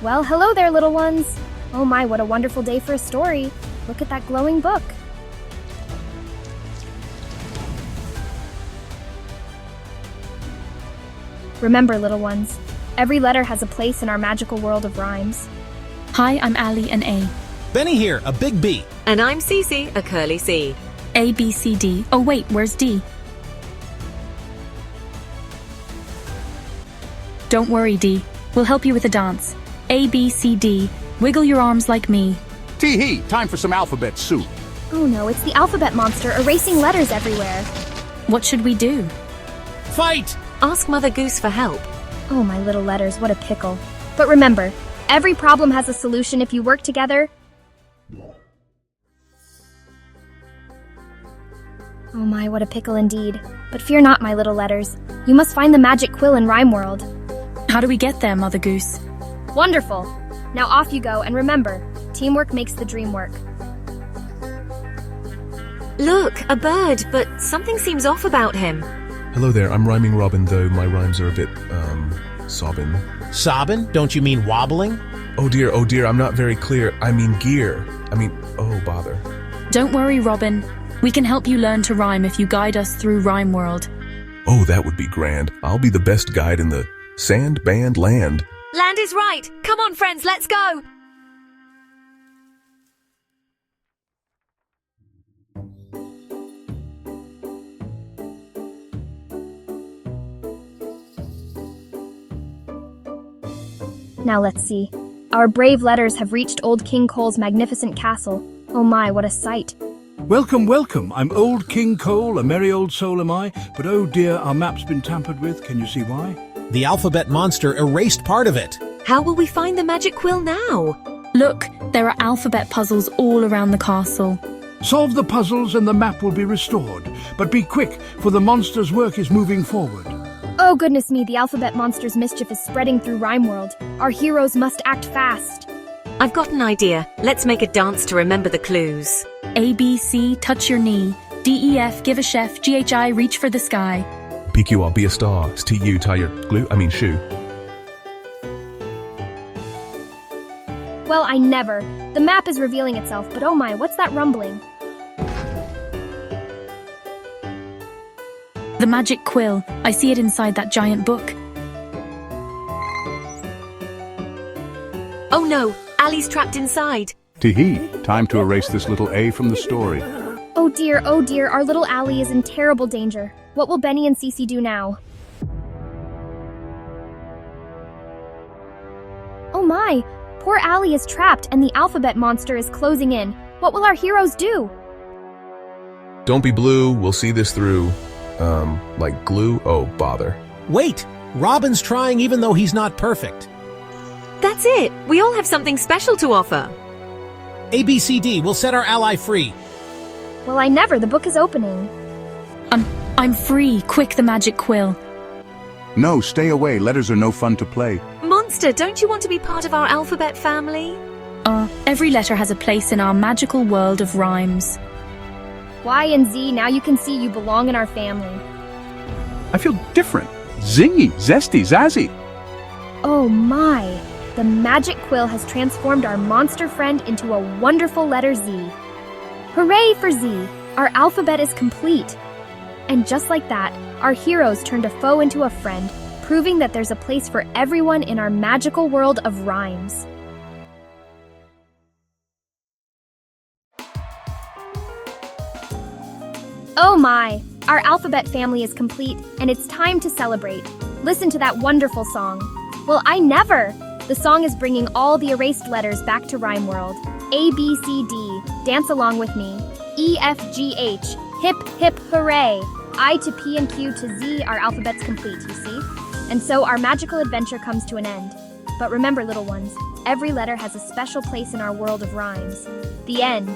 Well, hello there, little ones. Oh my, what a wonderful day for a story. Look at that glowing book. Remember, little ones, every letter has a place in our magical world of rhymes. Hi, I'm Ali, an A. Benny here, a big B. And I'm Cece, a curly C. A, B, C, D. Oh wait, where's D? Don't worry, D. We'll help you with a dance. A, B, C, D. Wiggle your arms like me. Tee-hee, time for some alphabet soup. Oh no, it's the alphabet monster erasing letters everywhere. What should we do? Fight! Ask Mother Goose for help. Oh, my little letters, what a pickle. But remember, every problem has a solution if you work together. Oh my, what a pickle indeed. But fear not, my little letters. You must find the magic quill in Rhyme World. How do we get there, Mother Goose? Wonderful. Now off you go, and remember, teamwork makes the dream work. Look, a bird, but something seems off about him. Hello there, I'm rhyming Robin, though my rhymes are a bit, sobbing. Sobbin'? Don't you mean wobbling? Oh dear, I'm not very clear. I mean gear. Oh bother. Don't worry, Robin. We can help you learn to rhyme if you guide us through Rhyme World. Oh, that would be grand. I'll be the best guide in the sand band land. Land is right. Come on, friends, let's go. Now let's see. Our brave letters have reached Old King Cole's magnificent castle. Oh my, what a sight. Welcome, welcome. I'm Old King Cole, a merry old soul am I. But oh dear, our map's been tampered with. Can you see why? The alphabet monster erased part of it. How will we find the magic quill now? Look, there are alphabet puzzles all around the castle. Solve the puzzles and the map will be restored. But be quick, for the monster's work is moving forward. Oh goodness me, the alphabet monster's mischief is spreading through Rhyme World. Our heroes must act fast. I've got an idea. Let's make a dance to remember the clues. A, B, C, touch your knee. D, E, F, give a chef. G, H, I, reach for the sky. PQ, I'll be a star. STU, tie your shoe. Well, I never. The map is revealing itself, but oh my, what's that rumbling? The magic quill. I see it inside that giant book. Oh no, Ali's trapped inside. Tee-hee, time to erase this little A from the story. Oh dear, our little Allie is in terrible danger. What will Benny and Cece do now? Oh my, poor Allie is trapped and the alphabet monster is closing in. What will our heroes do? Don't be blue, we'll see this through. Like glue? Oh, bother. Wait! Robin's trying even though he's not perfect. That's it. We all have something special to offer. A, B, C, D, we'll set our ally free. Well, I never. The book is opening. I'm free. Quick, the magic quill. No, stay away. Letters are no fun to play. Monster, don't you want to be part of our alphabet family? Every letter has a place in our magical world of rhymes. Y and Z, now you can see you belong in our family. I feel different. Zingy, zesty, zazzy. Oh my! The magic quill has transformed our monster friend into a wonderful letter Z. Hooray for Z! Our alphabet is complete. And just like that, our heroes turned a foe into a friend, proving that there's a place for everyone in our magical world of rhymes. Oh my! Our alphabet family is complete, and it's time to celebrate. Listen to that wonderful song. Well, I never! The song is bringing all the erased letters back to Rhyme World. A, B, C, D, dance along with me. E, F, G, H, hip, hip, hooray! I to P and Q to Z, our alphabet's complete, you see? And so our magical adventure comes to an end. But remember, little ones, every letter has a special place in our world of rhymes. The end.